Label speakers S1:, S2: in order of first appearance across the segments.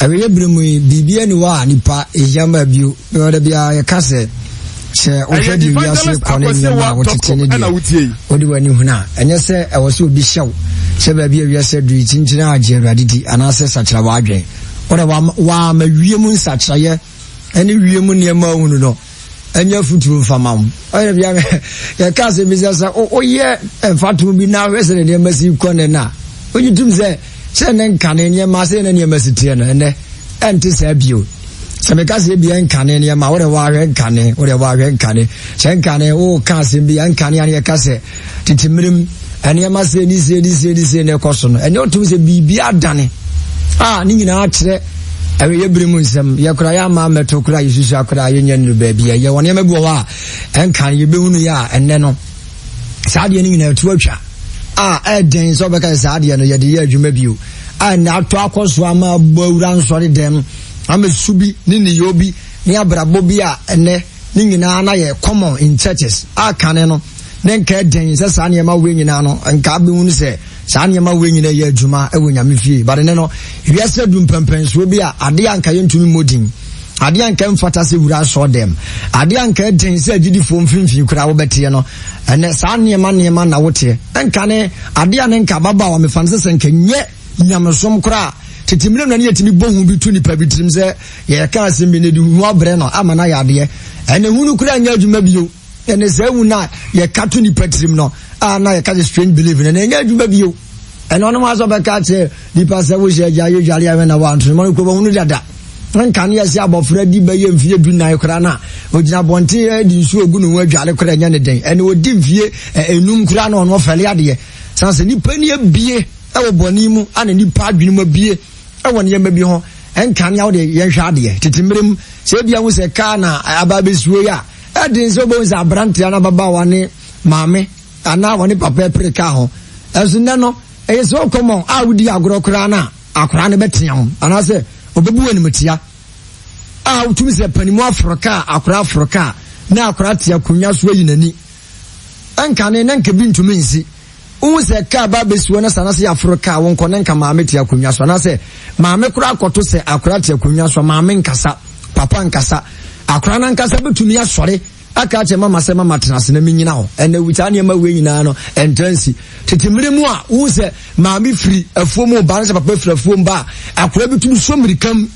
S1: Awe bremu bibia ni wa nipa ejama bio ode bia ye kase se ohwedi wiase kone ni ma wotete de odi wani huna enye se e wo se obi hyew se ba bia wiase du tintina agye radidi anase sachira wadwen ode wa ma wiem nsachira ye ene wiem ne ma hunu no enye futu famam ode bia ye kase bi se oye fatu bi na we se de masi kone na oyitum se ne nkane ne ma se ne masi tie no ene enti se bio se me ka se bia nkane ne ma wo de wa hwe nkane se nkane o ka se bia nkane ya ka se titimirim ene ma se ni se ne koso no ene otum se bibia dane ni nyina akyere awe yebrimu nsem ye kura ya ma meto kura yesusu akura ye nya nu ba bia ye wona me bo wa nkane ye behunu ya ene no saade ni nyina tu atwa den so be ka saade no ye de ye adwuma bio na to akoso ama bawura nsori dem ama subi ni yobi ni abrabo bi ene ni nyina na ye common in churches kane no nen ka den se sa ne ma we nyina no nka be hunu se sa ne ma we nyina ye adwuma e wo nyame fie bare ne no wiase dum pempenso bi ade anka ye ntumi modin ade anka mfata se wura so dem ade anka den se agidi fo mfimfi kura wo bete no ene sa ne ma na wote nka ne ade an nka baba wa mefanse se nka nye nyamesom kura titimire na ne yetimi bohu bi tu nipa bitrim se ye ka asem bi ne di hu abre no ama na yade ene hunu kura nya adwuma bio ene se hu na ye ka tu nipa trim no na ye ka strange belief ne nya adwuma bio ene ono ma so be ka che nipa se wo je ja ye jale ya na wa ntro mo ko bo hunu dada nka ne yesi abofra di ba ye mfie du nan kura na ogina bonte di nsu ogu no adwale kura nya ne den ene odi mfie enum kura na ono fele ade sanse nipa ni abie ewo boni mu ana nipa adwene mu abie ewo ne yema bi ho enkane awo de ye hwa de titimirem se bia hu se ka na aba besuo ya edin so bo za brante na baba wane maame ana wane papa preka ho ezu ne no so common awudi agoro kura na akora ne betiam ana se obebu wani mutia utumi se panimu afroka akora afroka na akora tia kunya so yinani enkane na nka bi ntumi nsi se ka ba besuo na sana se Afrika won konen ka maame tia kunwa so na se maame kura akoto se akura tia kunwa so maame nkasa papa nkasa akura na nkasa betumi asore aka che mama se mama tenase na minyina ho ene wuta ne ma we nyina no entansi titimire mu a se maame firi afuomu ba na se papa firi afuomu ba akura betumi so mirikam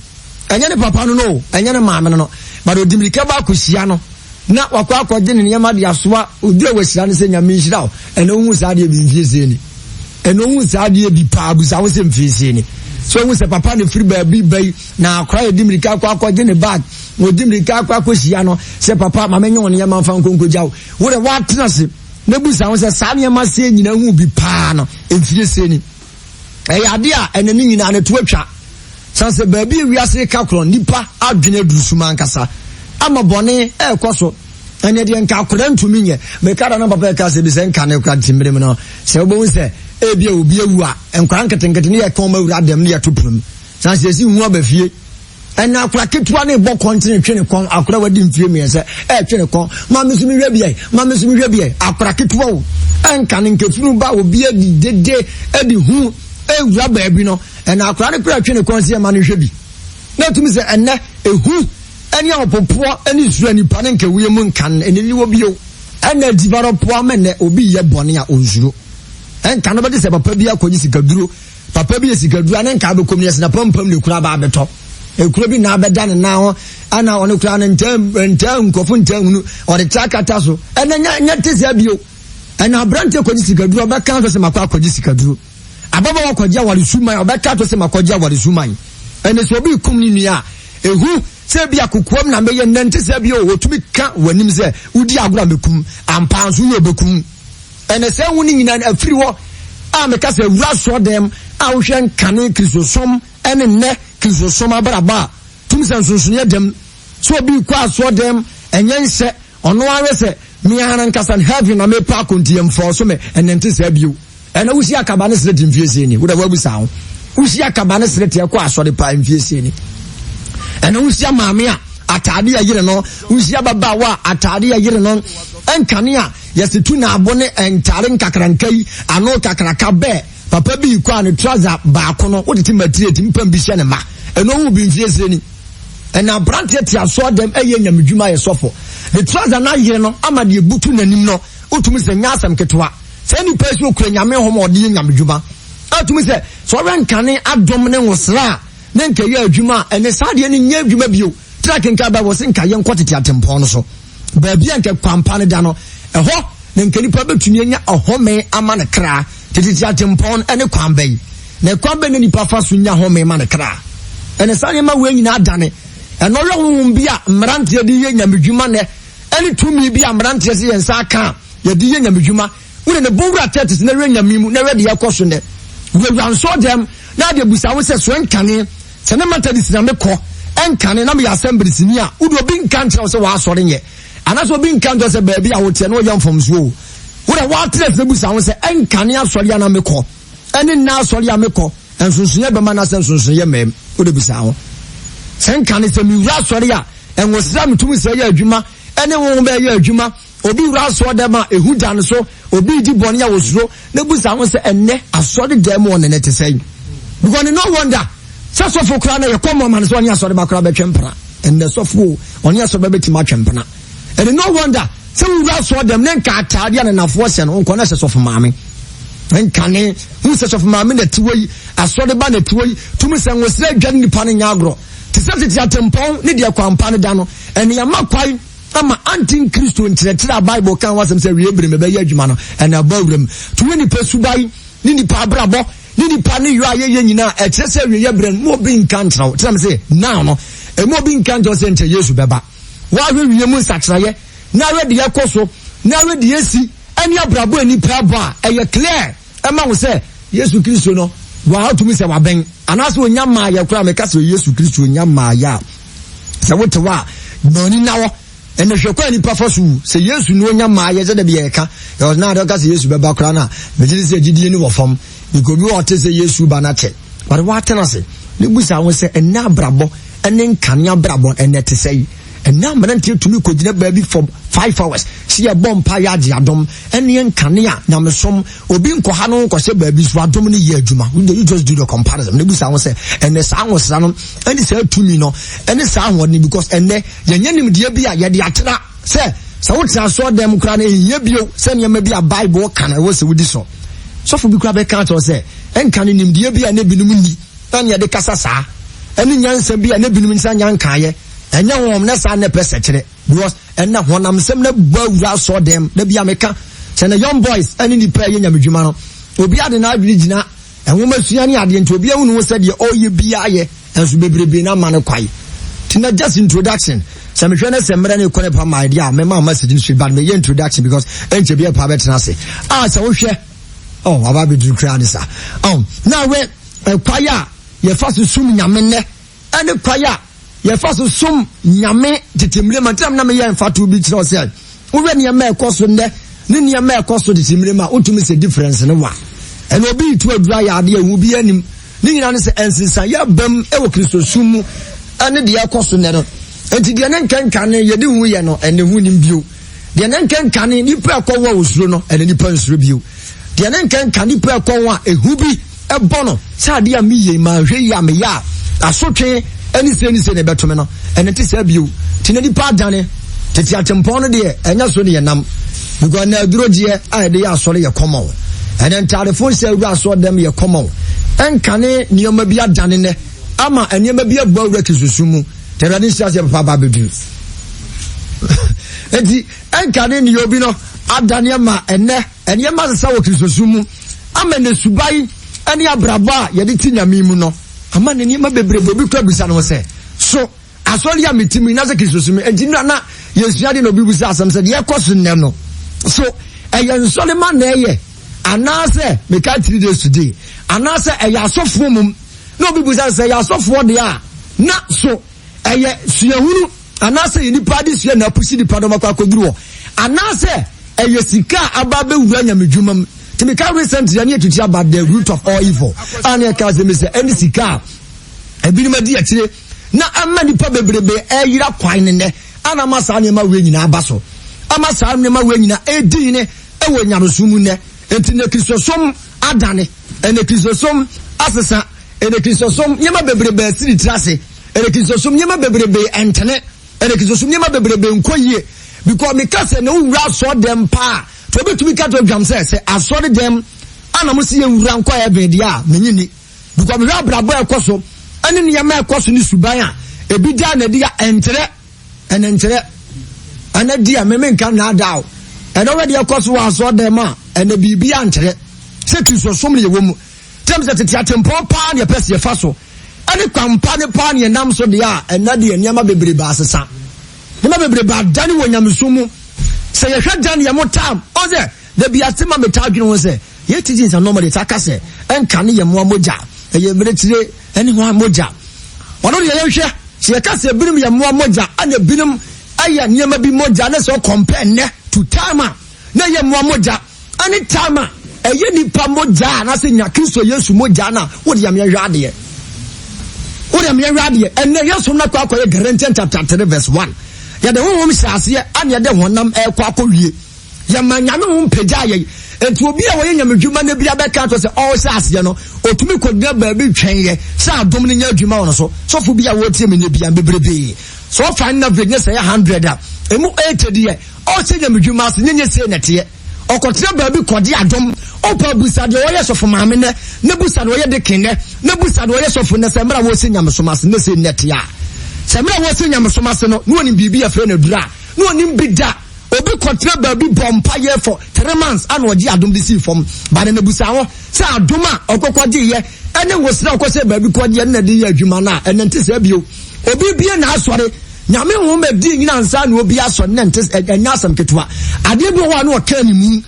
S1: enye ne papa no enye ne maame no ba do dimirika ba akosia no na wakwa akwaje ne yema de asoa odi awasira ne se nyame nhira o ene ohun saade bi mfiese ni ene ohun saade bi pa abusa wo se mfiese ni so ohun se papa ne free baby bai na akwa edimirika akwaje ne bag odimirika akwakosia no se papa mamenyo ne yema mfa nkonkoja wo de watena se ne busa wo se saa ne yema se nyina hu bi pa no mfiese ni ade a ene ne nyina ne to atwa sanse baby wiase kakro nipa adwene durusuma nkasa ama bone ekoso ene de nka akora ntumi nye me kada na papa ka se bi se nka ne kra timire no se obo se ebia obi awu a enkwa nketenkete ne ye kon mawura dem ne yatopum san se si hu abafie ene akora ketua ne bo kontine twene kon akora wadi mfie me se twene kon ma me sumi hwe bia akora ketua o enka ne nkefunu ba obi adi dede adi hu ewura ba bi no ene akora ne kra twene kon se ma ne hwe bi na tumi se ene ehu eni opopo eni sura ni panen ke wiye mu nkan eni liwo bio ena developo amene obi ye bone a onzuro enka no bade se papa bi akonyi sikaduro papa bi sikaduro anen ka be komni na pampam ne kura ba beto ekura bi na abeda ne na ho ana one kura ne ntam nkofo ntam hunu ode takata so ena nya tese bio ena brante akonyi sikaduro ba kan so se makwa akonyi sikaduro ababa wakonyi awari suman obeka to se makonyi awari suman ene so obi komni nua ehu se bia kokoam na meye nante se bia otumi ka wanim se udi agora mekum ampanso ye bekum ene se woni nyina afiri ho a meka se wura so dem a wo hwen kane krisosom ene ne krisosom abraba tum se nsonsonie dem so obi kwa so dem enye nse ono awe se mi ana nkasa heaven na me pa kontiem for so me enente se bia ene wusi akaba ne sre dimfiese ni wo da wabusa ho wusi akaba ne sre te kwa so de pa mfiese ni ene usia maame a atade ya yire no usia baba wa atade ya yire no enkane a yesetu na abone entare nkakrankai ano kakraka be papa bi kwa ne trouser ba ko no wodete material timpam bi hye ne ma eno wo bi mfie ni ena brante ti aso dem eye nyamedwuma ye sofo the trouser na yire no ama de butu nanim no utumi se nya asem ketwa se ni pesi okura nyame homo de nyamedwuma atumi se so renkane adom ne wosra ne nka ye adwuma ene sade ne nya adwuma bio track nka ba wo se nka ye nkotete atempon no so ba bia nka kwampa ne da no eho ne nka nipa betumi nya ohome ama ne kra tete atempon ene kwamba yi ne kwamba ne nipa fa so nya home ma ne kra ene sane ma we nyina adane eno yo bia mrantie de ye nyamedwuma ne ene tumi bia mrantie se yensa aka ye de ye nyamedwuma wone ne bowura tetis na we nyamimu na we de yakoso ne we ran so dem na de busa wo se so enkane se ne mata di sina me ko enkane na me assembly sini a wo do bi nkantre wo se wa asore nye anaso bi nkantre se ba bia wo te no yam from so wo de wa tres ne busa wo se enkane asore na me ko ene na asore ya me ko ensunsunye be ma na sensunsunye mem wo de busa wo senkane se mi wura asore a enwosira mutumi se ya adwuma ene wo be ya adwuma obi wura asore dem a ehu dan so obi di bone ya wosuro na busa wo se enne asore dem won ne te sei because no wonder so for kra na ye komo man so oni asore ba kra be twempra enne so for oni asore be betima twempna and no wonder se wura asore dem ne nka atade na nafo se no nko na se so for maame enkane hu se so for maame na tiwoi asore ba na tiwoi tumi se nwosira adwan nipa ne nya agro te se ti atempon ne de kwampa ne da no ene ya makwai ama anti-Christo ntiretira Bible kan wasem se wiebere me be ya adwuma no ene abawrem to ni pesubai ni ni pa brabo ni ni pa ne yo ayeye nyina e kire se wiebere mo bi nkantrawo tira me se now no e mo bi nkantrawo se nte Yesu beba wa hwe wie mu nsakraye na we de yakoso na we de esi ani abrabo ani pa ba e ye clear e ma wo se Yesu Christo no wa to me se wa ben anaso onyama ya kura me ka se Yesu Christo onyama ya se wote wa noni nawo ene hwekwa ni pafosu se Yesu no nya maaye ze de be yeka e na do ka se Yesu beba kra na me ji se gidie ni wo fam because we want se Yesu ba na che but what na se ne busa won se ena brabo ene nkania brabo ene te sei ena mrantie tumi ko gina ba bi for 5 hours si e bompa ya agi adom ene nkania nyamesom obi nko ha no nko se ba bi so adom ni ye adwuma you just do the comparison ne busa won se ene sa wosra no ene sa tumi no ene sa honi because ene yenye nim de bi a ye de atena se wotra so dem kra na ye bio se ne ma bi a Bible kan wo se wudi so for bi kra be kan to se enkan nim de bi a ne binum ni anya de kasa sa ene nyansa bi a ne binum nsa nyanka ye enya won na sa ne pese kire because enna honam sem na bawura so dem na bia meka se na young boys ani ni pa ye nyamedwuma no obi ade na adwene gina enwoma sua ne ade nti obi ahunu se de oye bia ye enso bebrebe na ma ne kwai tina just introduction se me hwe na se mra ne kone pa my dia me ma message ni bad me introduction because enche bia pa betena se se wo hwe aba be du kra ne sa na we kwaya ye faso sum nyame ne ene kwaya ye faso sum nyame tetemle matam na me ye mfato bi kire o se wo we ne ma ekoso ne ne ma ekoso tetemle ma utumi se difference ne wa ene obi tu adura ya ade ehu bi anim ni nyina ne se ensinsa ya bam e wo Kristo sum ane de ekoso ne no enti de ne nkankan ye de hu ye no ene hu nim bio de ne nkankan ni pa ekwo wo osuro no ene ni pa nsuro bio de ne nkankan ni pa ekwo wa ehu bi ebono sade a miye ma hwe ya me ya asotwe ani se ne betome no ene te sa bio ti ne nipa dane tete atempon no de enya so ne nam because na duro de a de ya asore ye common ene telefone se ru aso dem ye common enkane nioma bi adane ne ama enioma bi abawura kisusumu terani sia se papa bedu enti enkane ni obi no adane ma ene ma se wo kisusumu ama ne subai ene abraba ye de tinyamimu no ama ne niema bebrebo bi kwa bisa no se so asori ya mitimi na se kisusumu enti na yesuade no bi bisa asam se de ekoso ne no so eyen solema na eye anase me ka 3 days today anase eya asofo mum no bi bisa se ya asofo de a na so eye suahunu anase yinipa de sua na pusi di padoma kwa koduru anase eye sika ababe wura nyamedwumam timi ka recent ya ne etuti about the root of all evil ane ka se me se any sika ebinima di akire na amma nipa bebrebe eyira kwan ne ana masa ne ma we nyina abaso ama sa ne ma we nyina edi ne ewo nyarosumu ne enti ne kristosom adane ene kristosom asesa ene Kristosom nyema bebrebe siri trase ene Kristosom nyema bebrebe entene ene Kristosom nyema bebrebe nkoyie because me kase na wura so dem pa to betumi ka to dwam say asori dem ana mo se wura nko ya bedia menyini because me wura brabo ekoso ene nyema ekoso ni suban a ebi da na dia entere ana dia meme nka na dawo ene we dia ekoso wa so dem a ene bibia entere se Kristosom ne yewom tem se tete atempo pa ne pese fa so ene kwampa ne pa ne nam so dia ena de nyema bebrebe asesa nyema bebrebe adane wo nyamsumu se ye hwa dan ye motam oze de bia tema metadwene wo se ye tiji nsa normal de takase enka ne ye moa moja ye mretire ene ho moja wono de ye hwe se ye kase binim ye moa moja ana binim aya nyema bi moja na so compare ne to time na ye moa moja ani time eye nipa moja na se nya Kristo Yesu moja na wo de yam hwade ene Yesu na kwa ye Galatians chapter 3 verse 1 ya de honhom hyase ane de honam ekwa akowie ya manyame ho mpagya ye enti obi a woye nyamedwuma na bia beka to se o hyase no otumi kodua ba bi twenye se adom ne nya adwuma wono so sofo bia wo tie me ne bia bebrebe so fa na venya se 100 a emu 80 de o se nyamedwuma se nyenye se nete okotre ba bi kode adom opa busade wo ye sofo maame ne busade wo ye de kenne ne busade wo ye sofo ne se mra wo se nyamesomase ne se nete a semra wo se nyamesomase no no ni bibia fre na dura no ni bida obi kotre ba bi bompa ye for 3 months an oji adom de si fom ba na busa ho se adom a okokode ye ene wo sra okose ba bi kode na de ye adwuma na ene nte se bio obi bia na asore nyame ho me di nyina ansa na obi aso ne nte enya asam ketwa ade bi ho na o ka ni mu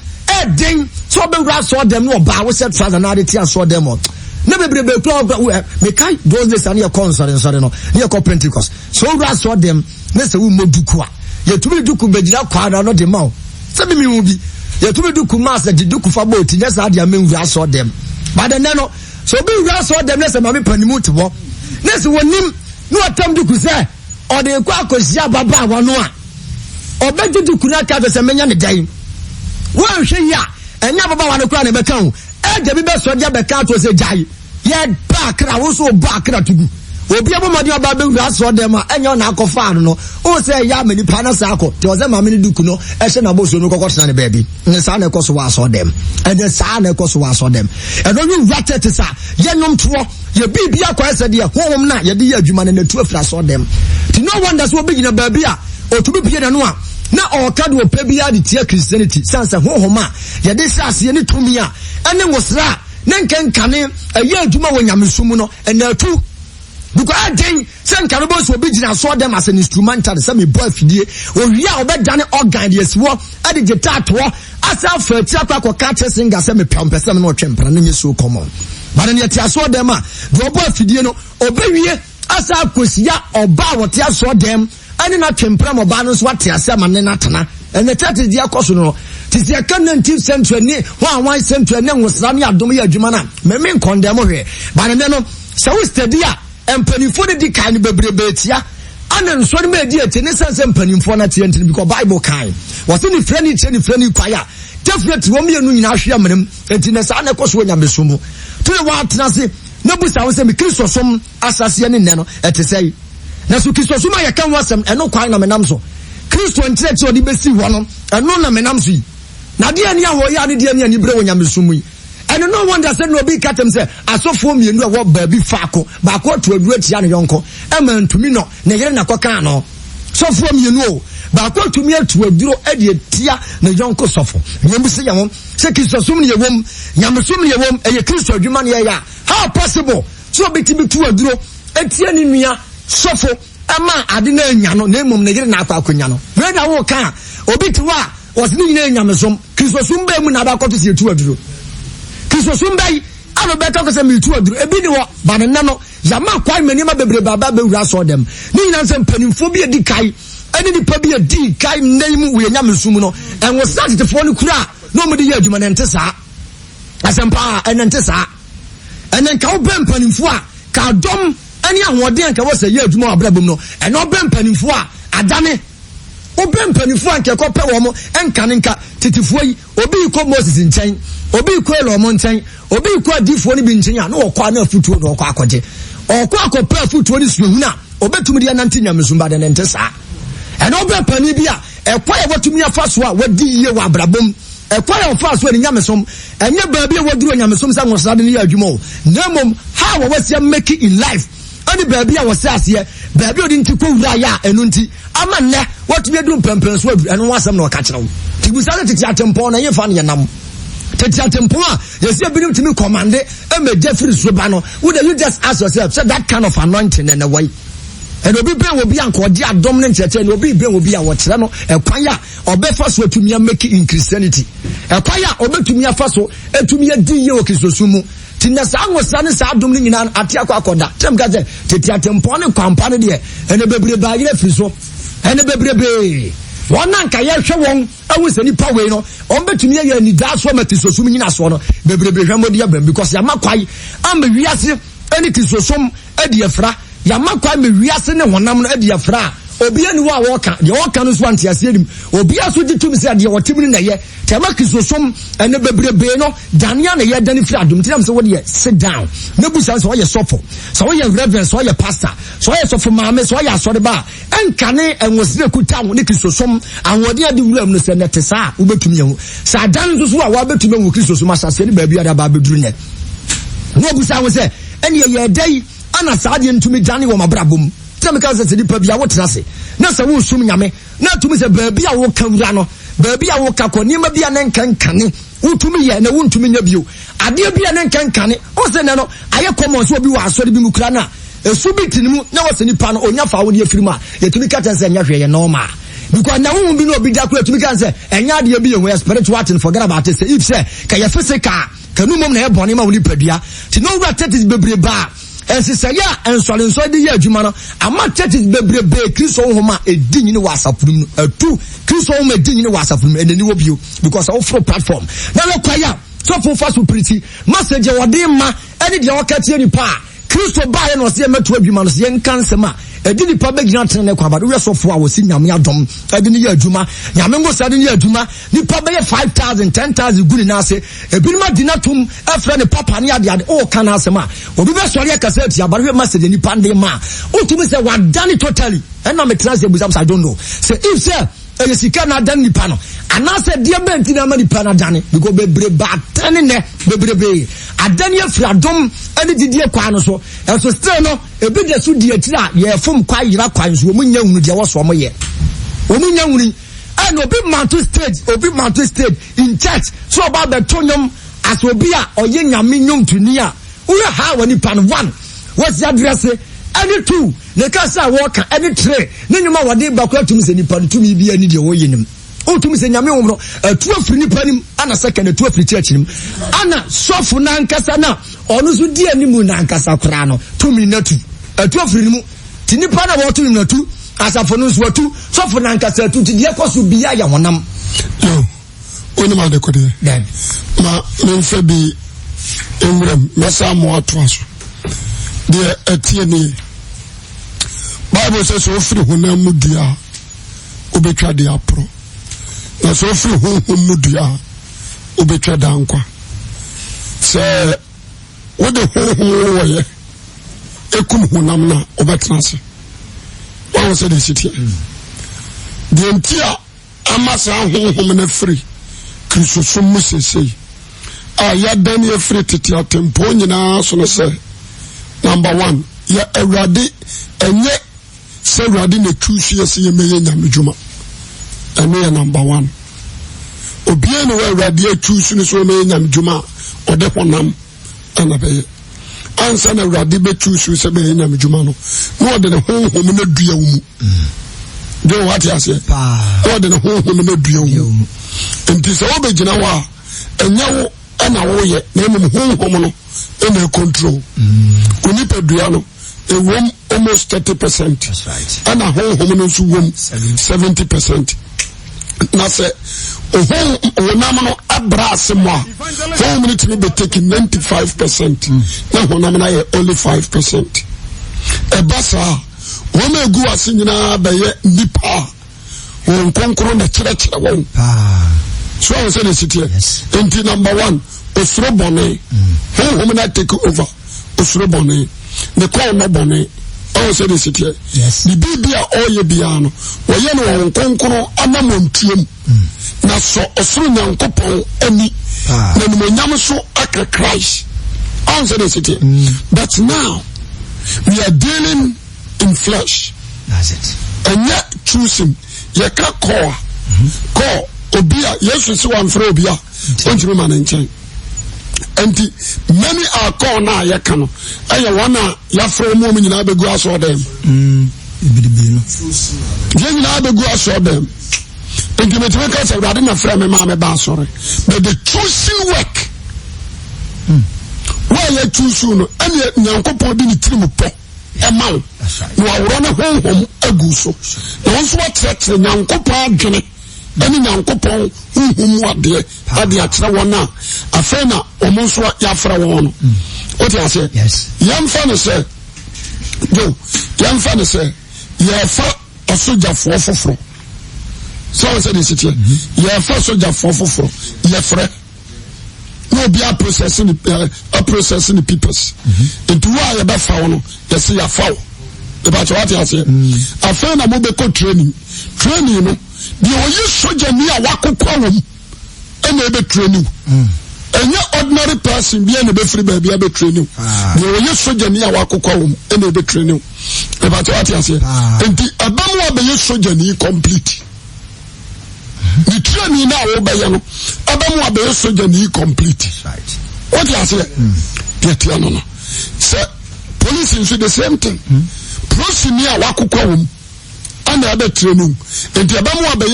S1: den so be wura so dem no ba wo se trouser na de ti aso dem na bebrebe kro me kai those days an ye concern sorry no ye ko Pentecost so wura so dem na se wo moduku a ye tumi duku begira kwa na no de ma o se mi hu bi ye tumi duku mas de duku fa boti nya sa de am wura so dem ba de no so be wura so dem na se ma me panimu te wo na se wonim no atam duku se o de kwa akosia baba wa no a obedu duku na ka se menya ne dan wo hwe ya enya baba wa no kra na be kan eje bi be so dia be kan to se jai ye bakra wo so bakra tugu obi abomodi oba be wura so dem a enya na akofa no o se ya mani pa na sa akọ te o ze ma mani duku no ehye na boso no kokotena ne baabi ne sa na ekoso wa so dem ene sa na ekoso wa so dem eno yu wrate te sa ye nom to ye bibia kwa ese de honhom na ye de ye adwuma na tu afra so dem ti no wonder so obi gina baabi a o tubi pie na no a na okade o pa bia de tie Christianity sansa honhom a ye de sase ne tumi a ene wosra na nkenkane aye adwuma wo nyamesum no ene atu because again sen karobo so be gina so dem as an instrumental say me boy fidie o wi a obedane organ de esiwo ade gitato asa fa ti akwa catch singer say me pempese me no twempra na me so common but ne ti aso dem a do boy fidie no obewie asa akosia oba wote aso dem ane na twempra mo ba no so wate asa ma ne natana ene tete di akoso no tisi aka 19th century ni one century ne nwosra ne adom ya adwuma na me nkondem hwe but ne no so we study a empanifo de kan bebrebe tia ana nso ne ma di ete ne sense empanifo na tia ntin because Bible kan was ni frani kwaya definitely wo me enu nyina hwe amram enti ne sa na koso nyamesumu to ne wa atena se na busa wo se me Kristo som asase ne ne no ete sei na so Kristo som ya kan wasem eno kwan na menam so Kristo ntireti odi besi ho no eno na menam so na de ani aho ya ne de ani bre wo nyamesumu yi and no wonder said no be katem say asofo mienu e wo baabi faako ba ko to aduru atia ne yonko e ma ntumi no ne yere na kokan no sofo mienu o ba ko tumi atu aduru e de tia ne yonko sofo nyem se yam se Kristo sum ne yewom nyamsum ne yewom e ye Kristo adwuma ne ya how possible so betimi tu aduru etia ne nua sofo ama ade na anya no na mum ne yere na akwakonya no we da wo kan obi tiwa was ni nyina nyamsom Kristo sum ba mu na ba ko to se tu aduru Kristo sumbai alo beta ko se mi tu aduru ebi ni wo ba ne no yama kwai mani ma bebre baba be wura so dem ni nyina se mpanimfo bi edi kai eni ni pa bi edi kai naimu we nyamesum no en wo start te fo ni kura no mo de ye adwuma ne nte saa asempa en nte saa en ka wo be mpanimfo a ka dom ani ahode en ka wo se ye adwuma abrabom no en no be mpanimfo a adane Open penifo anke ko pe wo mo enka nka titifo yi obi ko Moses nchen obi ko Elomo nchen obi ko adifo ni bi nchen ya na okwa na afutuo na okwa akoje okwa akopra afutuo ni suhu na obetumi dia nanti nyamesumba de nte sa eno obe pani bia ekwa ye watumi afa so a wadi ye wa abrabom ekwa ye afa so ni nyamesom enye baabi e waduro nyamesom sa ngosade ni adwuma o namom how was make in life ani baabi a wose ase baabi odi nti ko wura ya enu nti ama nne watumi adu mpempen so adu eno wasam na okakira wo tibusale titi atempo na ye fa ne nam titi atempo a yesi ebinim timi commande e me defri so ba no would you just ask yourself say that kind of anointing and away and obi be obi anko di adom ne ncheche and obi be obi a wo kire no ekwan ya obefa so atumi make in Christianity ekwan ya obetumi afa so atumi adi ye wo Kristosu mu tinna sa anwosa ne sa adom ne nyina ate akoda tem ga se titi atempo ne kwampa ne de ene bebre ba yire firi so ene bebre be wona nka ye hwe won awusa ni power no on betumi ye ni da so matisosu nyina so no bebre be hwamodi ya bam because ya makwai am wiase ene kisosum adi afra ya makwai me wiase ne honam no adi afra obi ani wa woka de woka no so antiase anim obi aso ditumi se de wotimni na ye tema kisosum ene bebre be no dania na ye dani fira adum tinam se wo de sit down na busa so ye sofo so ye reverend so ye pastor so ye sofo maame so ye asore ba enkane enwosire kuta wo ne kisosum anwode ade wuram no se nete sa wo betumi ye ho sa dan so so a wo betumi wo kisosum asase ne ba bia da ba beduru ne no busa wo se ene ye dai ana saade ntumi dane wo mabrabom temika se di pa bia wo tenase na se wo sum nyame na tumi se ba bia wo kawura no baabi a wo kakọ ni ma bia ne nkankane wutumi ye na wuntumi nya bio ade bia ne nkankane o se ne no aye common so obi wa asori bi mukura na esu bi tinimu na wo se ni pa no onya fa wo de afiri ma yetumi ka tense nya hwe ye normal because na wo bi no obi da kura tumi kan se enya ade bi ye ho spiritual thing forget about it say if say ka ye physical kanu mom na ye bone ma wo ni padua ti no wa tetis bebre ba ensisaya ensolenso de ye adwuma no ama tetis bebre be Kristo homa edi nyine wa asafuru atu Kristo homa edi nyine wa asafuru eneni wo bio because of for platform na lo kwaya so for fast pretty message wode ma eni de wakatie ni pa Kristo ba ye no se meto adwuma no se nkansema edi ni pa be gina tene ne kwa ba we so for a wo si nyame adom edi ni ye adwuma nyame ngo sa de ni adwuma ni pa be 5,000 10,000 guni na ase ebi ma dinatum afra ne papa ne ade o kana asema obi be sori akase ati abare message ni pande ma o tumi se wa done totally and na me class ebusam I don't know say if say sika na dan nipa no anase dia benti na ma nipa na dane because bebre ba tane ne bebre be adane afra dom ane didie kwa no so enso still no ebi de so die tira ye fom kwa yira kwa so omunya hunu de wo so mo ye omunya hunu and obi manto stage in church so about the tonyom as obi a oye nyame nyom tuni a wo ha wani pan one what's the address any two ne kasa walker any tray ne nyuma wade bakwa tumi se nipa tumi bia ni de wo yenim o tumi se nyame wo no atu afiri nipa nim ana second atu afiri church nim ana sofu na nkasa na onu so di animu na nkasa kra no tumi natu atu afiri nimu ti nipa na wo tumi natu asafo no so atu sofu na nkasa atu ti de koso bia ya wonam
S2: yo oni ma de ko de
S1: then
S2: ma menfa bi emram mesa mo atwaso de atie ni Bible says so free honam mudia obetwa de apro na so free honam mudia obetwa da nkwa se wo de honhom wo ye ekum honam na obetna se wo se de sitia de ntia amasa honhom na free Kristo so musese a ya dan ye free tete atempo nyina so no se number 1 ya awrade enye se awrade na tusu ye se ye meye nyamedwuma ene number 1 obie no awrade tusu ne so meye nyamedwuma ode honam ana beye ansa na awrade be tusu se meye nyamedwuma no no ode ne honhom na dua wo mu do what you say ode ne honhom na dua wo mu enti se obegina wa enye wo ana wo ye na emu honhom no ene control kuni pedua no ewom almost 30%.
S1: That's right.
S2: And a home no so 70%. Na se honamno abrase mo home need to be taking 95%. Na honamna only 5%. E basa home egu ase nyina be ye nipa wɔn nkonkoro na kyerɛkyerɛ wɔn so I say the city enti number 1 osoro bɔne honhom na take over osoro bɔne ne kɔn no bɔne I say the city the bibia ɔyɛ bia no wɔyɛ no wɔn nkonkoro anamontuam na so osoro nyankopɔn ani na nimonyam so aka Christ I say the city but now we are dealing in flesh. That's it. And yet choosing ye can call obia yes so one for obia don't you man in chain and many are call now ye can I wanna ya from woman in abe go aso them you abe go aso them and you make us I didn't frame me mama ba sorry but the choosing work why you choose no and nyankopon bi ni trim po Emau, you are running home a goose. Those what sets the Yankopa Jenny, any Yankopon, whom what dear, at the Atrawana, a fena, almost what Yafra one. What I say? Yes. Young Fanny say, young Fanny say, you're fat a soldier for. So I said, is it here? You're a fat soldier for. You're free. No be a processing the peoples. Into why you found you see a foul. About what I say. I found a mobile training. Training, you know. The only soldier near Wako Kwam and maybe training. And your ordinary person be a free baby a training. The only soldier near Wako Kwam and maybe training. About what I say. And the Abamu be soldier near complete. The training now Obayano, Abamu Abe soldier ni complete. Right. What you say? Get no. Say police is the same thing. Prosimi Wakukwa and the other training. And the Abamu Abe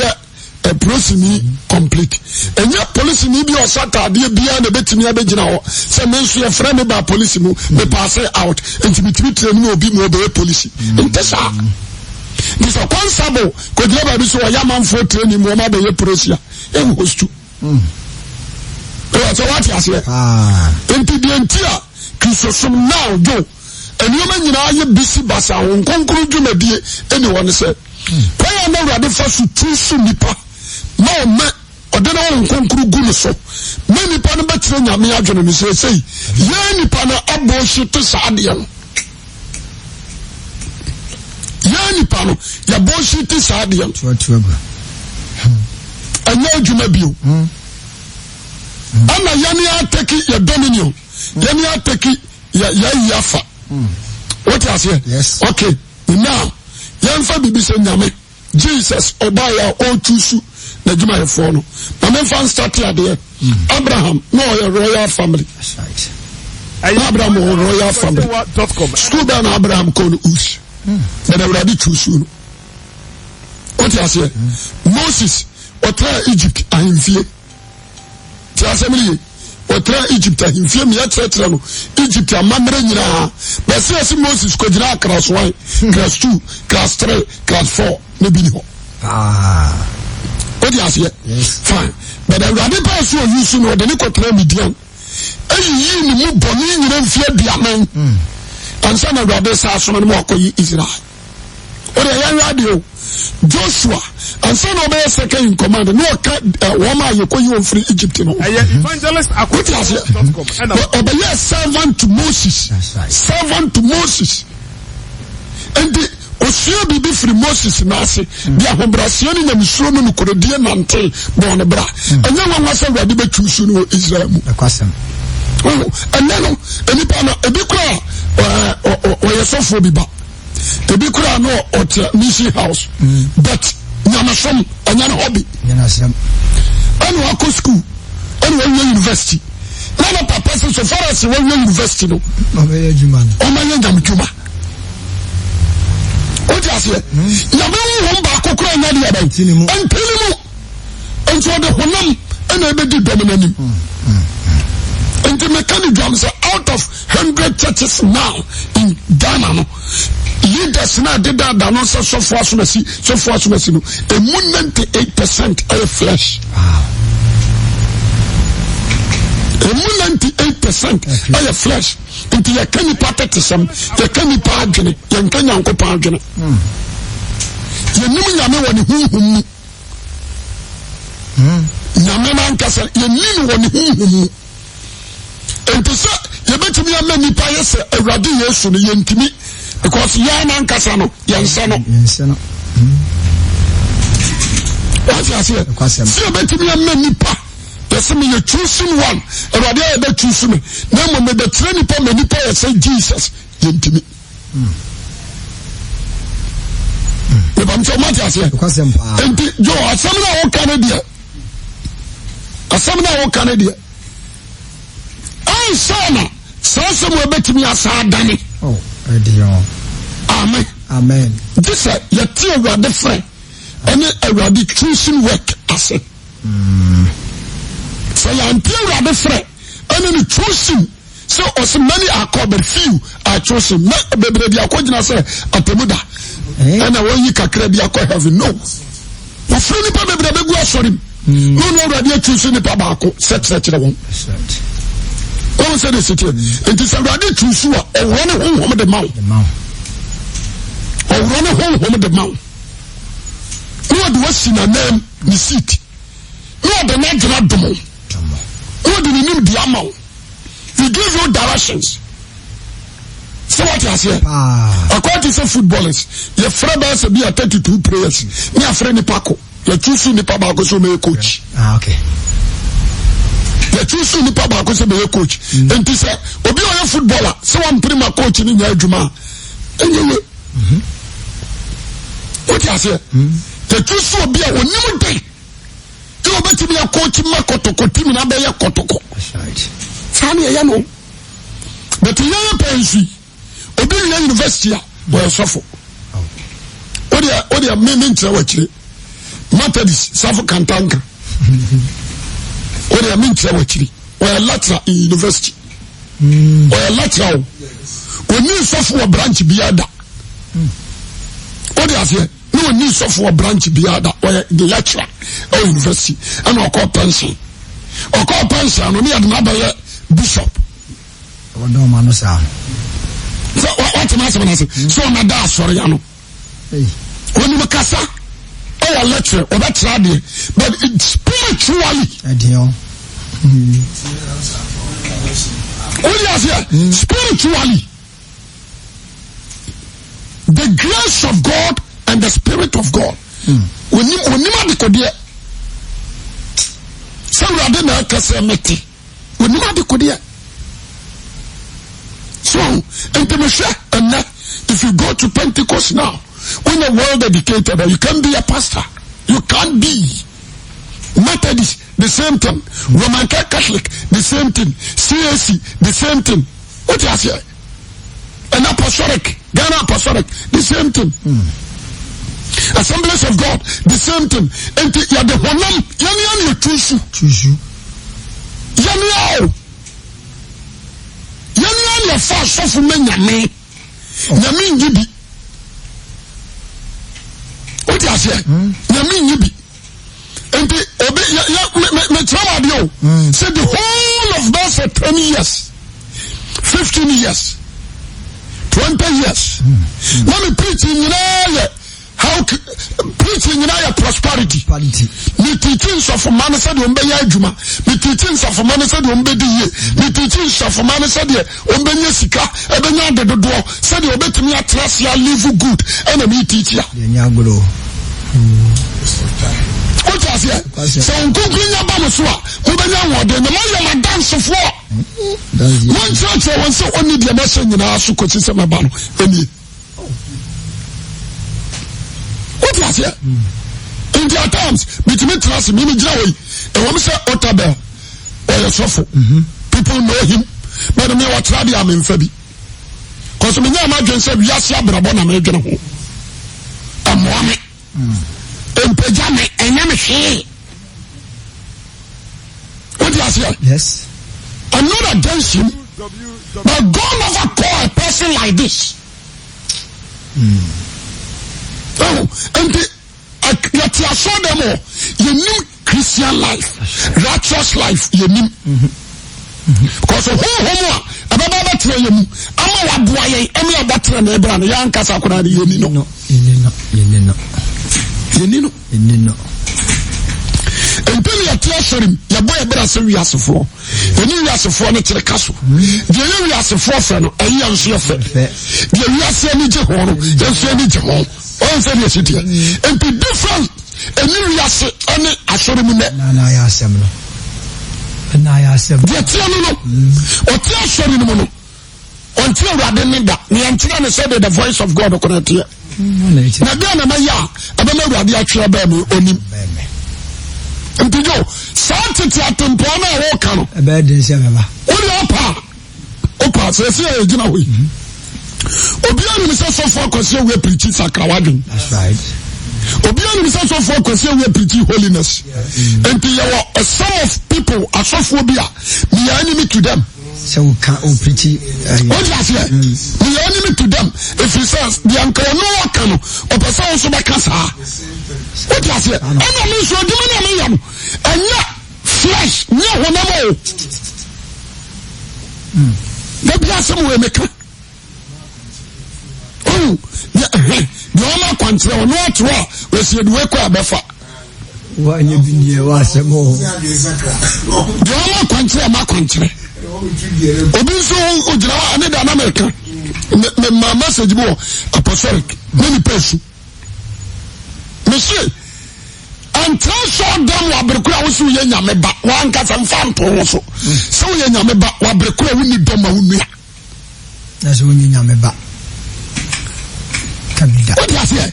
S2: a prosimi complete. And your police ni be osata de bia na betimi abegina ho. Say men so your friend ba police mu me pass out and to be training obi mu be police. Intesa. This a consable could never be so a yaman for training Moma be a prosia. And was true. So what you say? Into the entire Christosum now go. And you mean you busy bassa on conclude you may be anyone said. Pray I know that the first two sunipa. No man or then all conclude good so. Many panabatin Yamiajan say, Yanni pana abortion to Sadian. Yani pano ya bullshit is hadian and no jumabio ana yani ateki ya dominion yani ateki ya yafa what I say? Yes. Okay, now yanfa bibi se nyame Jesus obaya o tusu na juma ye fo no na men fan start here Abraham no a royal family. That's right. Abraham royal family. School down Abraham kon us. But I already choose you. What you say? Moses, or try Egypt, I am fear. Assembly, or try Egypt, I am fear me at Egypt, a man, but say Moses could not class 1, class 2, class 3, class 4, maybe. What you say? Fine. But I already pass you, you soon, or the Nico Median. And you move Bonnie, you don't fear the man. And some of the Sasson and Moko Israel. Or the radio Joshua and son of a second in command. No woman you call you free Egypt. Evangelist but yes, servant to Moses. Servant to Moses. And the Osio be free Moses Nasi. The Abrasian in the Misrono Korean Nante Bonabra. And no one was already be choose Israel. And then a big or your software be back. The big crowd no or Nisi house, but Yamasom and Yan hobby. And Wako school, and one university. None of the person so far as one university. No, oh my young what you say? Yamu home back okra na dia bai. And pelimu. And so the honam and I be dominant. And the mechanic drums are out of 100 churches now in Ghana. Leaders now did that no so far so no. A 98% are flesh. Wow. A 98% are flesh. Into your canny patetism, your canny pagine, your canyan copagine. You know, you know, nyame na nkasa yenni no ne huhu enti se yebetimi ama nipa yese awurade Yesu no yentimi because ya na nkasa no yense no what you say se yebetimi ama nipa yese me you choosing one awurade ya be choose me na mo me be train nipa me nipa yese Jesus yentimi I'm so much as here. And Joe, Asamna or Canada. Asamna or Canada. I saw some bet me as I done it.
S1: Oh, amen. Amen.
S2: This is your tear rather friend. And a rather choosing work as it. So you're tear rather friend. And then choosing. So also many are called, but few are chosen. Not a baby, are calling us at the Muda. And I want you to credit your heaven. No. The friendly people will go for him. No, already choosing the tobacco. Such a one. Come say the city. It is already too sure. Or run home of the mouth. Or run home of the mouth. Who was in a name, the city. Who are the natural domo? Who do you need the amount? He gives you directions. So what you say? According to footballers, your friend has to be a 32 players. Me a friend Paco. You choose the Papa because you a coach.
S1: Okay.
S2: You choose the Papa because you a coach. And to say, Obi a footballer, so I'm pretty much coaching in your Juma. Anyway, what you say? You choose to be a one day. You bet to be a coach in Makoto, team in Abaya Kotoko.
S1: That's right.
S2: Sammy, you know. But you know, Pensi. Obi university boy suffer. Odi a meaning to watch Methodist suffer Kantanka. Odi a mean to watch or a lecturer in university. Or a lecturer. We need software branch biada. Odi a say no need software branch biada or the lecturer or university and or call pension. Or call pension no me another bishop.
S1: No man say.
S2: So what am I saying? So na da sorry ano. When you kasa, our lecture or that radio, but it's spiritually. What you say? Spiritually, the grace of God and the Spirit of God. When you madikodia, so rather na kasa meti. When you madikodia. So, and if you go to Pentecost now, when you're well educated, you can be a pastor. You can't be. Methodist, the same thing. Roman Catholic, the same thing. CAC, the same thing. What you say? And apostolic, Ghana apostolic, the same thing. Assemblies of God, the same thing. And you're the one, you choose. Your first of me, Yamin Yibi. What you say? Yamin Yibi. And the Trabadio said the whole of those for 20 years, 15 years, 20 years. Let me preach in how preaching in our prosperity. Me teachings of man said Umbeya Juma. Me teachings of man said Umbedi. Me teachings of man said Umbenya Sika. Ebenya de door said you bet me a trust ya live good. And me teach ya. What was here? So cooking your bamuswa. Ubenya word and the man you dance of war. One church I want so only the message in our sukochi samabano. What was here? In their times, between trust me, and when we say Otabel or a shuffle, people know him, but me what Rabi am in Fabi. Because me imagine say Yasia Brabona American home. I'm one in Pajama and Yamishi. What was here?
S1: Yes.
S2: I'm not against him, but God never call a person like this. Oh, and you saw them all. You need Christian life, righteous life. You need because the whole homo, about you, I'm a boy, any of that train, Abraham, young Casacura, you know. Empini ya tia shorim ya boy bra se wiasefo eni wiasefo no kire kaso de ye wiasefo fe no eyi anso ye fe de wiase ni je ho no yenso ni je ho on se de sitia empi different eni wiase ene ashorim ne
S1: na ya asem no na ya asem
S2: de tia no o tia shorim no until we are da ni antira ne say the voice of God ko na tia na bia na maya abema urade atwe ba mi onim Mpijo, santiti atempo na wo ka no.
S1: Ebe de nsia beba.
S2: Opa, se e gina ho. Obi anu mi se so for kwase we preach sakrawadwen.
S1: That's right.
S2: Obi anu mi se so for kwase we preach holiness. And there a some of people asofo bi a me are enemy to them.
S1: So we can preach
S2: what you say? Me are enemy to them. If he says the uncle no ka no, o person so be kasa. What you say? Ana mi so di me na me yam. Anya flesh, nya honamo. The blessing we make. Oh, the oma control no atwa we see the way kwa abefa.
S1: Wa nye binye wa semo.
S2: The oma control ma control. Obi so ojira ane da na America. Me message bo apostolic. Many person. Monsieur Until so them wabrekura wo so ye nyame ba wan ka sam fampo wo so so ye nyame ba wabrekura wo ni doma wo nua
S1: na so ni nyame ba kabida
S2: what you say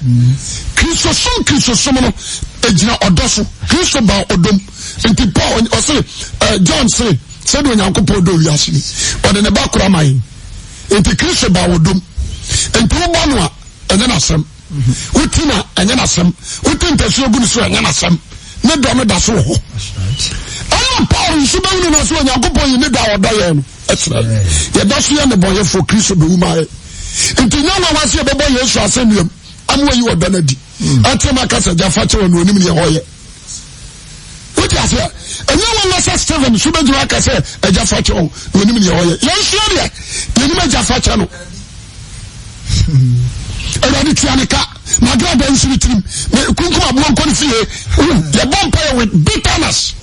S2: Kristo som no ejina odoso Kristo ba odom enti Paul o say John say do nyankopɔ do wiase ni o de ne ba kura mai enti Kristo ba odom enti wo ba no a ene na sam Utina anya nasem utinta so gu so anya nasem ne do me da so ho ana Paul so ba unu na so Nyankopon yi ne da odo ye no etira ye da so ye ne boye for Kristo be wuma e ntinya na wase be boye Yesu asemiam amwa yi odo na di atema kasa jafa che wonu onim ne hoye uti ase anya wona sa Steven so be jira kasa jafa che onim ne hoye Yesu ye ye ni jafa che no Eradi tianika magra da nsiri trim kunkuma bo nkoni fie the vampire with bitterness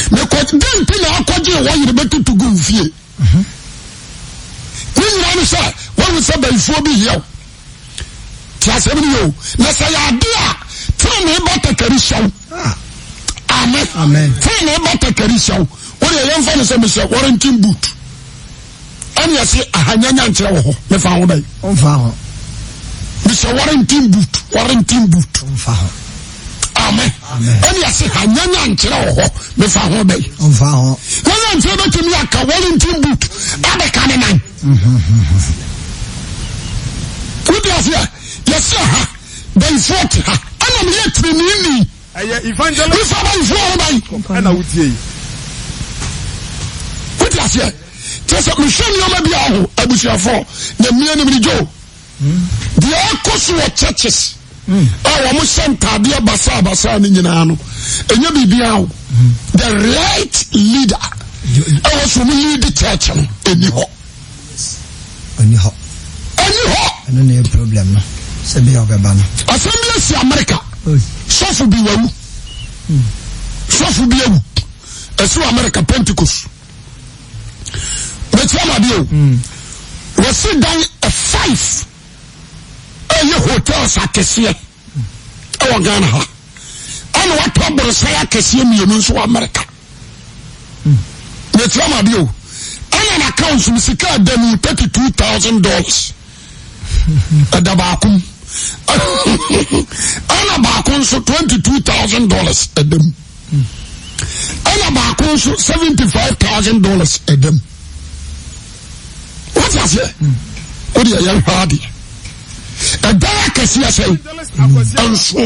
S2: me ko den pina akoje wo yire betu to go fie ni nyina sa wo se ba ifo bi here tia se bi yo na sa ya dia tell me about the Christian amen tell me about the Christian wo ye yemfa ne se me se warranty boot ani ase ahanyanya nkyere wo ho me fa ho bai
S1: on fa ho
S2: me se warranty boot
S1: on fa ho
S2: amen ani ase ahanyanya nkyere wo ho me fa ho bai
S1: on fa ho
S2: wala nkyere be tumi aka warranty boot ade ka ne nan wudi ase yes ha bai fort ha ana me yetri ni
S3: aya evangelist
S2: we fa bai fo bai
S3: ana wutie
S2: wudi ase Tesa misheni yoma biya ho abusiafo na mieni mnijo the akosu wa churches awa mu center dia basa ni nyina no enye bibia ho the right leader awa so mu lead church no eni ho
S1: ano ne problem no se be obeba no
S2: assembly si America sofu bi wawu sofu bi ewu esu America Pentecost we sit down a 5 hotels akesiye e Ghana ha ana wa toboro sai akesiye mienu nso America me tiama bio ana na accounts musika danu $32,000 adabakum ana bakun so $22,000 edem ana bakun so $75,000 edem. What is it? What is your party? A dark as you say, and so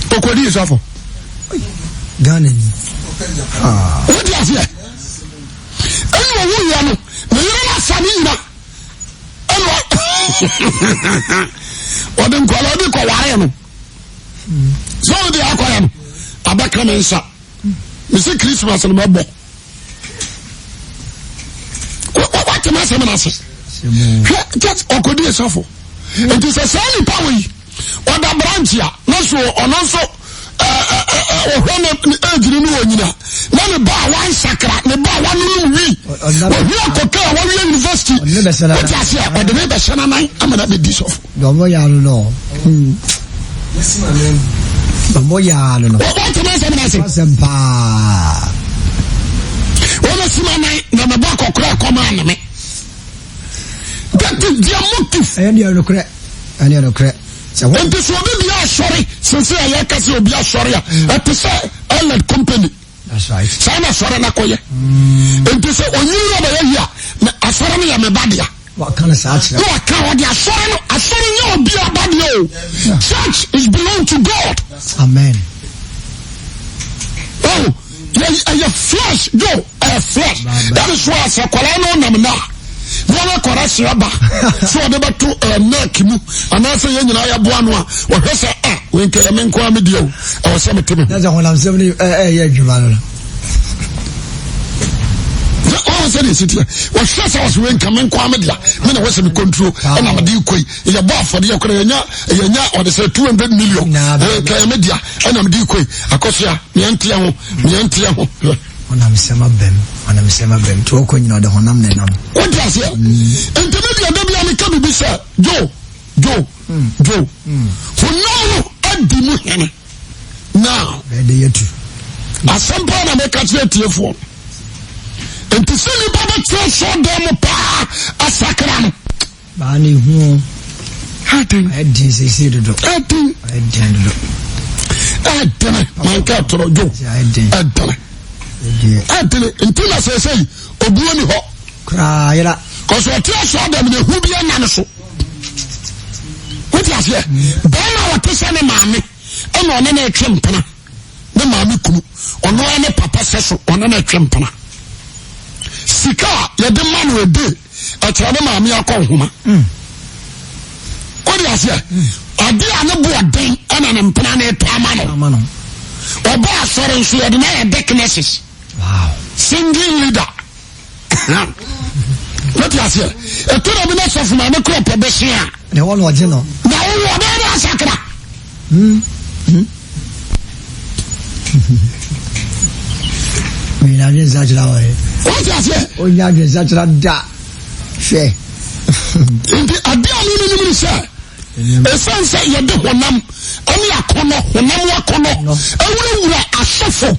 S2: Okodi is awful.
S1: Ghana.
S2: What is it? Anyway, Nana Samina. Or them Colorado Kawaiano. So the Aquarium. Abakamansa. Mr. Christmas and Mabo. What can I say? Just Okodi is awful. It is a sunny power. oda branchia na so ono so ohone ejiri ni onyina na ne ba wan sakra ne ba wan no wi ohi akoka wa wi university what is here but the be shana nan amana be disof
S1: do mo ya no mo ya no
S2: what is
S1: sempa
S2: wala simana na me ba kokra koma na me that is their motive
S1: ani no kre
S2: so when this will be sorry since I like us will be sorry at the say Allied company.
S1: That's right.
S2: Sana sorry na koye. And this only over here asori ya me badia.
S1: What kind of search?
S2: No account the asori no be a badia. Church is belong to God.
S1: Amen.
S2: Oh, your flesh go flesh. That is why I say kwala no nam na. Wala kwara siraba so de beto neck mu anase ye nyina ya boa no a wo hwese we nke me nko amedio e wo se metebe
S1: na za honam sem ni ye adwuma no
S2: o se ni sitia wo hwese wo se we nka me nko amedia me na wo se me control e na me di koi ye bo afode ye kora yenya o de say 200 million ka media e na me di koi akosia me antia ho
S1: onam sema bem to ko nyina de honam ne nam
S2: what does it intermediate da bia me ka bibi say jo honam adi mu hene now
S1: be de yetu
S2: asampa na me ka tie tiefo entisini baba tie so dem pa asakra no
S1: ba ni hu adi se do
S2: adi man ka toro jo adi until I say, Obuani ho.
S1: Cry,
S2: because what you saw them, the who be an so. What is here? Then our person, mammy, and on any chimpana. The mammy crew, or no any papa says on any chimpana. Sika, let the man will do. I tell the mammy, I call home. What is here? I be on a board day and an implanted Pamano. Or boss, sorry, she had no decknesses.
S1: Wow.
S2: Singing leader. What is here? A two of minutes of my crop of the share.
S1: The one was, you know.
S2: Now, what is Sakra?
S1: We are in such a way.
S2: What is it?
S1: We are in such a da. Share.
S2: I didn't say. A son say you do one. Only a corner, one. Only a shuffle.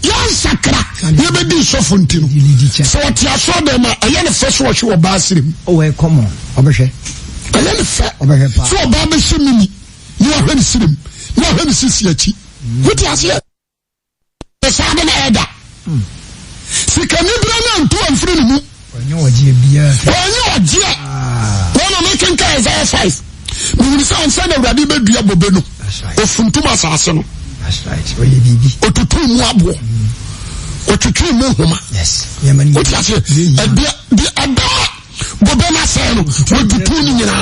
S2: Yan sakra ye be di so fontino so what ya so dem aye ne first watch wo ba sirim
S1: oh come on obehwe
S2: aye ne fa
S1: obehwe pa
S2: so ba be shimini you are him sirim you are him sisi achi what ya say the sade na eda sikani bra na nto amfiri ne mu
S1: onye oje bia
S2: onye oje no making kai is 5 we will say on side awrade be dua bobe no ofuntuma asase no.
S1: That's right. Oye bibi.
S2: Otutu mu abo. Otutu mu homa.
S1: Yes. Yemani.
S2: What you say? The adama bobe na say no. Otutu ni nyina.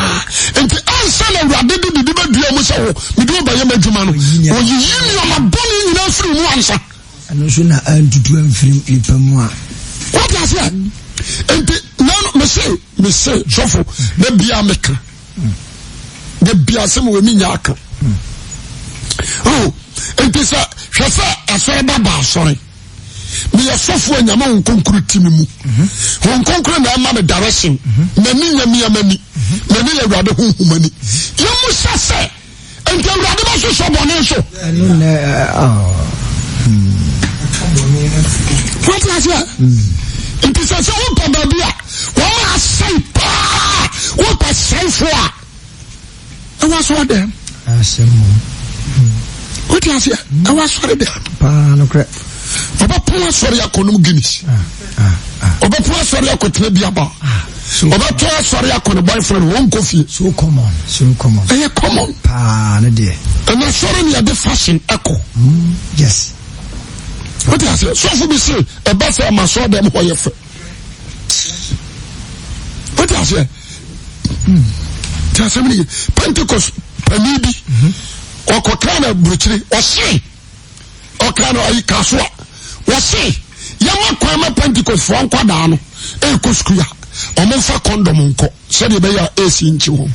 S2: Enti ansa na awrade de be dua mu say wo. Me do ba yema dwuma no. Oyi yini o ma boni nyina firi mu ansa.
S1: Ano so na antutu amfiri ipa mu a.
S2: What you say? Enti no me say sofo de bia meka. De bia se mo we mi nya aka. Oh, it is a sorry baba sorry. Me a software nyama on concrete timu. On concrete na ma direction. Mani mani. Mani le rade hu mani. You must say and the rade ba so bone so. What is that? It is a so on babia. What say pa? What a say for? I was what them. What is here? I was sorry there.
S1: No crap.
S2: Oba poor sorry I couldn't Guinness. Oba poor sorry I could be about. Oba poor sorry I could boyfriend won't coffee. So come on. Hey, come on.
S1: No dear.
S2: And I'm sorry me at the fashion echo.
S1: Yes.
S2: What is it? So for me say a bus I must saw them where you what is it? Tell me Pentecost Panibi. Okokana bruchiri wasi okano ayi kaswa wasi yama kwama Pentecost fo nkwada no ekoskuya omo fa condom nko se de be ya AC nchi wo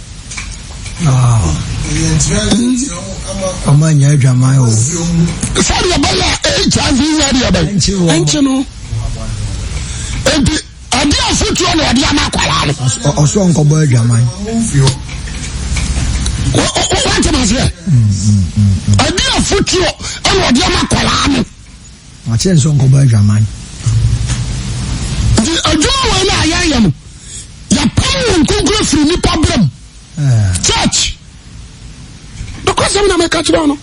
S1: Amanya adwaman o
S2: se de be ya HIV ya de be nchi no enti ade afutu na ade amakwala no
S1: oso nko bo adwaman
S2: what am I saying? Ade afutu na ade amakwala no
S1: achen so nko bo adwaman
S2: di adwaman wa na aya no ya pam nkonkro free ni problem church because I'm not catch down. Or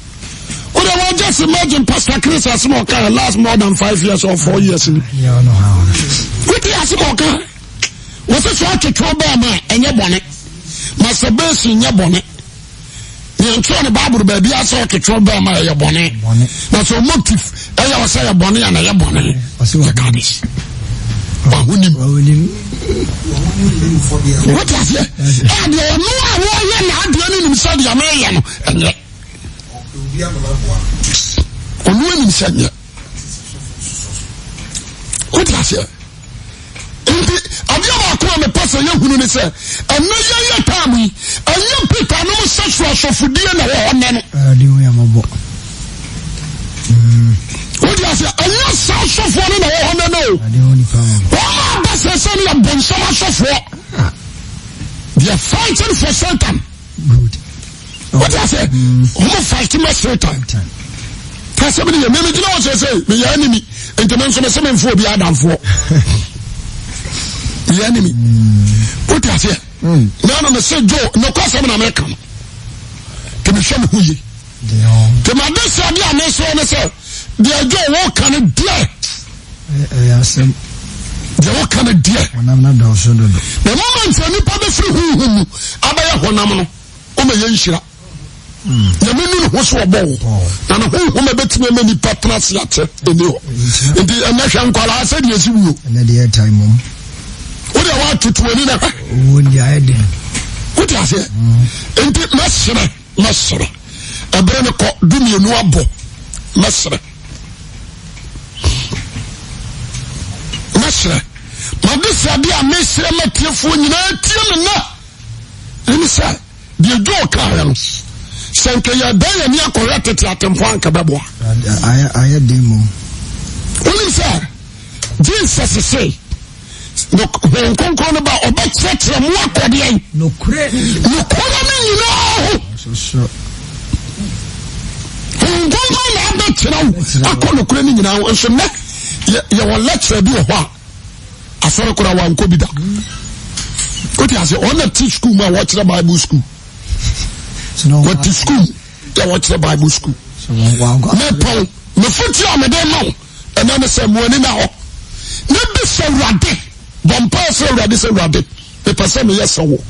S2: they will just imagine Pastor Chris as small car last more than 5 years or 4 years.
S1: You know how.
S2: What is small car? What's a short to trouble and your bonnet? Master Bessie in your bonnet. You try the Bible, baby. I saw to trouble my your bonnet. That's your motive. I was say a bonnet and a your bonnet. What's your goddess? What is it? And you know, I want himself, the American, and yet. On women said, what is it? I never call the person who said, and no young Tommy, and young people no sexual for dinner. What do I say? I'm not so for one no. Oh, that's a son of Bonsama Software. They are fighting for Satan.
S1: Good.
S2: What do I say? Who fighting for Satan? Tell somebody, maybe you know what I say, the enemy, and to mention the same for the Adam for the enemy. What do I say? No, no, say Joe, no cause I'm an American. Can you show me who you? The man said, the American said, they are Joe, what can it do?
S1: Yes,
S2: they what can it do?
S1: I'm not also the
S2: moment any public free who Abaya Honamano, Omayashira. The men who saw a ball, and who may bet me many partners yet in the national call. I said, yes, you will.
S1: And at the time,
S2: what do you want to 20?
S1: When you had
S2: what I say? And it Master, a brand of do me a new abo, Master. My this idea makes a material for you. Let me say, the door carriers. Sankaya Day and Yako Ratet at Kababwa.
S1: I had demo.
S2: Only sir, Jesus say, look, when Concon about church and walk again.
S1: No credit.
S2: No credit, you know.
S1: So.
S2: When Concon about you know, I call the credit now, and so you will lecture be a while. I saw a one could be done. What is it? On the teach school, I watch the Bible school.
S1: So no,
S2: what is school? They watch the Bible school.
S1: So wow,
S2: no foot on the demo, and then the same one in now. Never so ruddy. Vampire so ruddy, so ruddy. The person, yes, so. What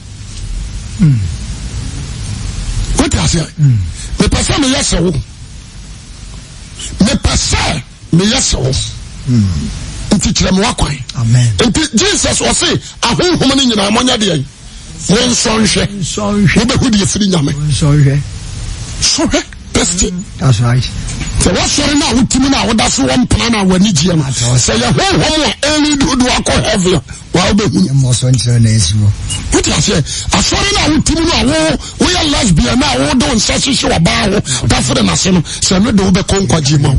S2: is it? The person, yes, so. The person, yes, so.
S1: Amen.
S2: And Jesus was say, I won't woman in your money. One sorry,
S1: sorry,
S2: who do you feel in your
S1: sorry,
S2: sorry, best.
S1: That's right.
S2: So what's sorry now? With me now, that's one plan. When you say, your whole home, any do I heavy. Well, the
S1: most internet.
S2: What I say, I sorry now with me now. We are lesbian now. We don't say so about that for the national. So no do be conquer Jima.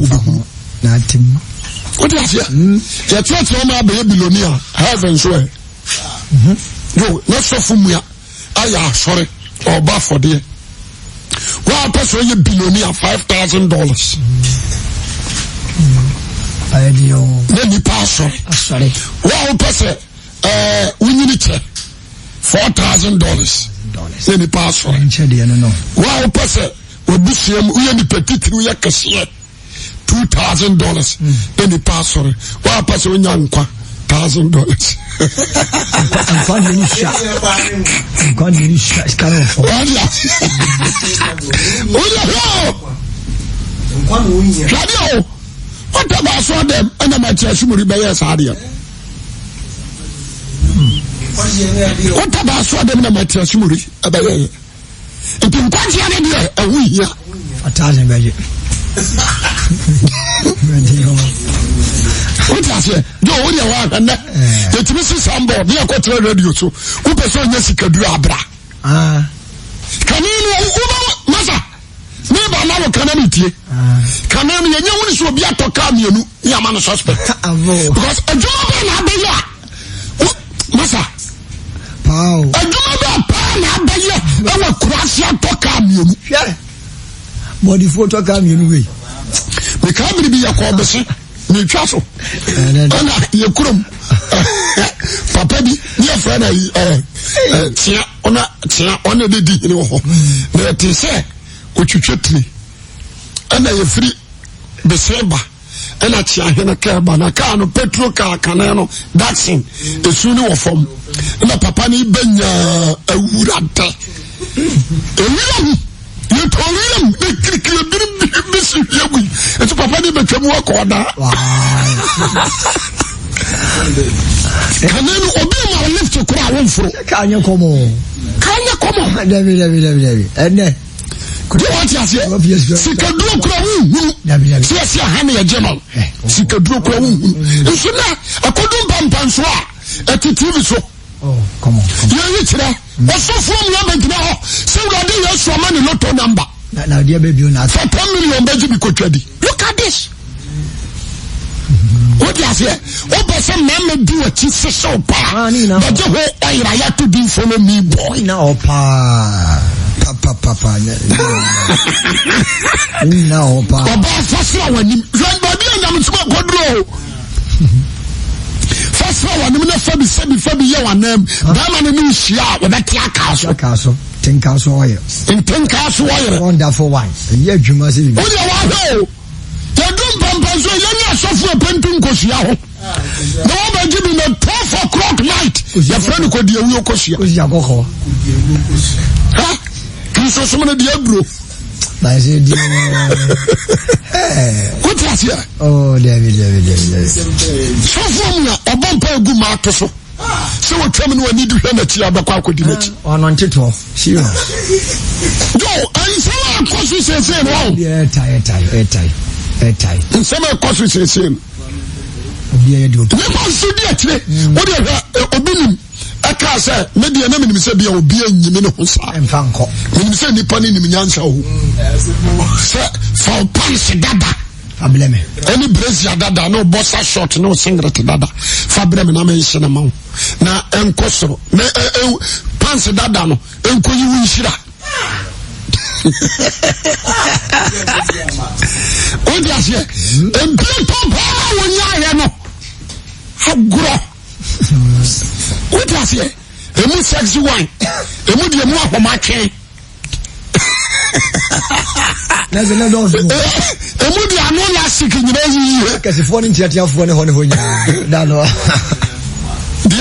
S1: Nothing.
S2: What is it? Your church will not be a billionaire. Heaven's way. No, not so from me. I sorry. Or bath for dear. Well, person you billionaire $5,000.
S1: I do.
S2: Then you pass sorry. Well, person, we need it. $4,000. Then you pass sorry. Well, person, we be same. We need petite. We are cashier. $2,000. Then the pastor, well, pastor, when young $1,000.
S1: I'm going to use kind of.
S2: What about saw them? And I'm at church, will be a sadia. What about saw them? And I'm at church, will be a baby. It can catch you a week here.
S1: 1,000 budget.
S2: What is it? Do what you want, and let me see some board. You got to radio so. Who person yes can do abra? Can you masa? Never now can you? Can you want to be a talk you Yaman suspect? Because a job in Abaya masa.
S1: Pow.
S2: A job in Abaya. I'm a crash your talk you.
S1: Yeah. Body photo come you way.
S2: We can't be a cobblestone. Me twaso ana ye kurom papa bi ye friend tia ona de di ni ho na te se otwetwetri ana ye free December ana tia he na ka ba na ka no petrol car kana no daxin esu ni wo fom na papa ni benya awurade ewuram ye toriam de kirikiri bisi yegu etu papa ni betwamu akoda kanenu obi ma lift ko a wonforo
S1: kanya komo David ene
S2: kodi wati ase sikaduro kura wu sia hane ya general sikaduro kura wu nso na akodum pampanso a etitivi so
S1: come on
S2: ye chire oso from ya begina ho se urade ye so ma ni lotto number
S1: na dia baby na
S2: 4 million beji bi kotwadi look at this what you say o person na me di wachi se so pa but je ho oyira ya to do follow me boy
S1: na opa papa na opa
S2: oba fasra wani body anyam tuma godro fasra wani na fabi ye wanam da man ni hia we beti akaso
S1: Tinkaso oil.
S2: In Tinkaso oil.
S1: Wonderful wine. Yeah, you must see.
S2: Oh, you don't bump us. You're software painting Kosia. No one give me 12 o'clock night. Your friend could do your Kosia. Huh? Can you show someone the Ebro?
S1: I said,
S2: what was here?
S1: Oh, David.
S2: So from a bumper good mark. So what time we need to hear that you have a quack with it?
S1: On to sure.
S2: Go and some courses say wrong.
S1: Yeah, tight.
S2: And some courses say same.
S1: Yeah, do.
S2: What are I can't say, maybe a name say be a beer in Yimino
S1: and Fanco.
S2: When you say Nippon in Yansa, for Paris Dada. Any brazier dada, no bossa short, no singlet dada. Fabrem na mention amount. Na enkosro, me pants dada no, enko yu shira. O dia se, en pito pa wonya ya no. Agro. O dia se, emu sexy wine. Emu de emu ahomatwe.
S1: There's another dose.
S2: Emudi anola sick in the
S1: because if one in Tiatia for one honey,
S2: the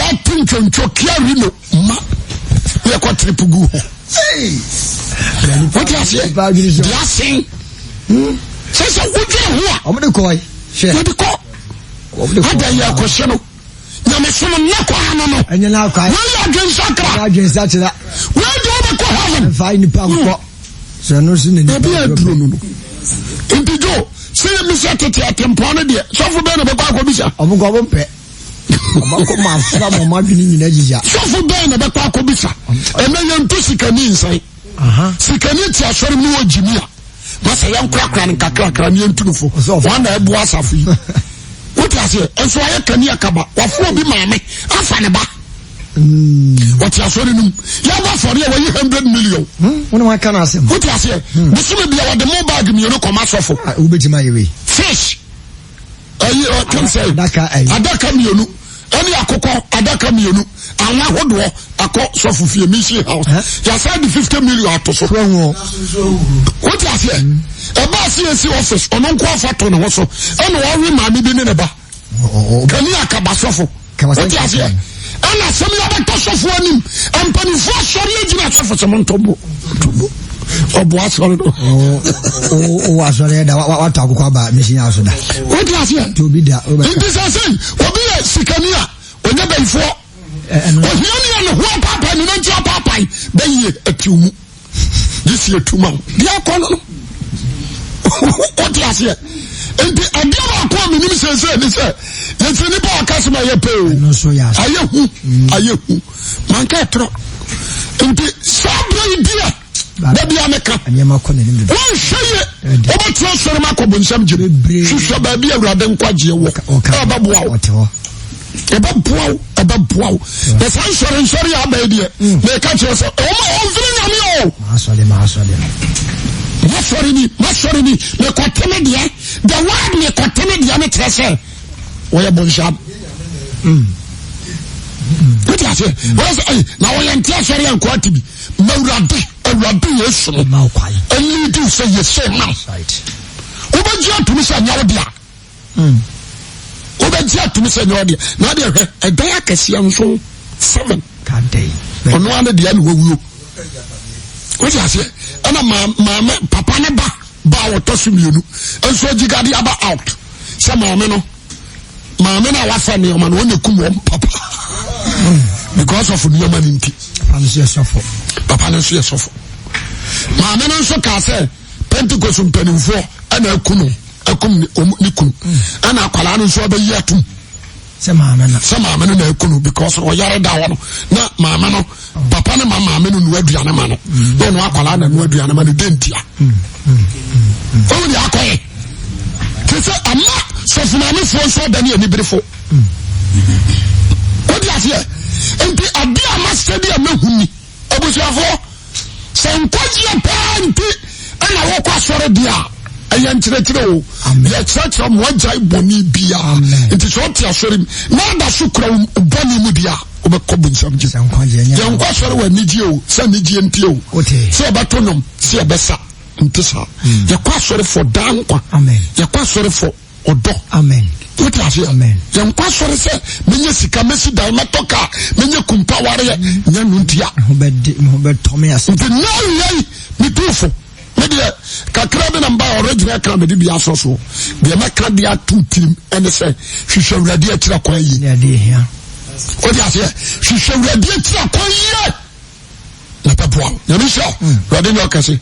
S2: acting can chokia rino, we are quite tripugu. What is it? They are saying, says a good day.
S1: I'm going to call.
S2: What the call? What are your question?
S1: And you're now crying. Where do you go heaven? Find the power. So no sin in the
S2: Indigo, say Mr. Tempona, dear. So for Ben about Cobisa.
S1: I'm going to pay. I'm marketing in Asia.
S2: So for Ben about Cobisa. And then you Sican inside. Sicanita, sorry, no Jimmy. That's a young crack and Kakran to for one was of you. What is it? And so I can hear Kaba, or for be mammy. I find a back. What you are showing him? You have for 100 million.
S1: What am I can ask him?
S2: What you are saying? This will be the mobile you know commercial for. Fish. I can say Adaka Mionu. Only a coco, Adaka Mionu. And I would walk a court so for your mission house. You said the 50 million to so. What you are saying? A CNC office on Uncle Faton also. And all my meeting in a bar. Can you Kabasofo? What you are saying? And I some other toss of one and penny for sorry agent for some tobo. Or boss sorry.
S1: Oh, sorry, what talk about missing house.
S2: What is here
S1: to be there?
S2: It is a thing. Or be a Sicania or never before. And what papa and not your papa. Then ye a 2 this year 2 months. Dear Colonel. What is here? enti adia ba ko minim sese ni se yenti ni ba ka se ma ye pe o
S1: no so ya
S2: ayehu manka tro enti sabra idea da bia meka
S1: anyama ko ne nim
S2: wo hweye obotro soro makobo nsam gire hwehwe ba bia awurade nkwaje wo ba boa wo eba boa the san ya ba die me ka che so o ma o vini nyame o masori ni me kwateme die the word me kwateme die me trese wo ye bonsham what you say na wo ye ntia sori an kwati bi awurade yesu
S1: ma kwai
S2: only do say yes say now wo ba ji atumi sa nyawo dia obeji atumi se nyodi na de hwe edan akese nso 7
S1: kadai
S2: ono ane de ane wawuo o ti ase ana mama papa ne ba woto so mienu enso gigade aba out se mama no na wafa ne o ma no nekum wo papa because of new man nti papa no so yesofo mama no so ka se Pentecost mpanimfo ana akunu ni kunu ana akwala no so abayi atum
S1: se maame no
S2: na ekunu because o yare da wono na maame no papa ne maame no no aduane ma no no akwala na no aduane ma no dentia o ni akoye kese amma so funame fo so da ne anibrefo o di afie enti ade ama stadium mahuni obusuafo se nkwaji pa nti ana wo kwa sore dia aye nkyerɛkyerɛ o yɛ kyerɛkyerɛ mo agyae bɔne bia nti sɛ ɔte asɔre na ada so kura bɔne mu dia wobɛkɔ bonsam gye yɛnkɔ asɔre wɔ anigye o sɛ anigye ntie o sɛ yɛbɛto nom sɛ yɛbɛsa nte saa yɛkɔ asɔre fɔ daa nkwa yɛkɔ asɔre fɔ ɔdɔ wote aseɛ yɛnkɔ asɔre sɛ menyɛ sika mɛsi dan mɛtɔ kaa menyɛ kumpa wareyɛ nyɛ no ntia nti na yɛi metuufo media kakra be namba original kra me di bia so so be meka dia two team ene se hwehwe awurade akira kwan yi
S1: ne ade hia
S2: o di ase hwehwe awurade akira kwan yi na papoa ya mi sha awurade no kase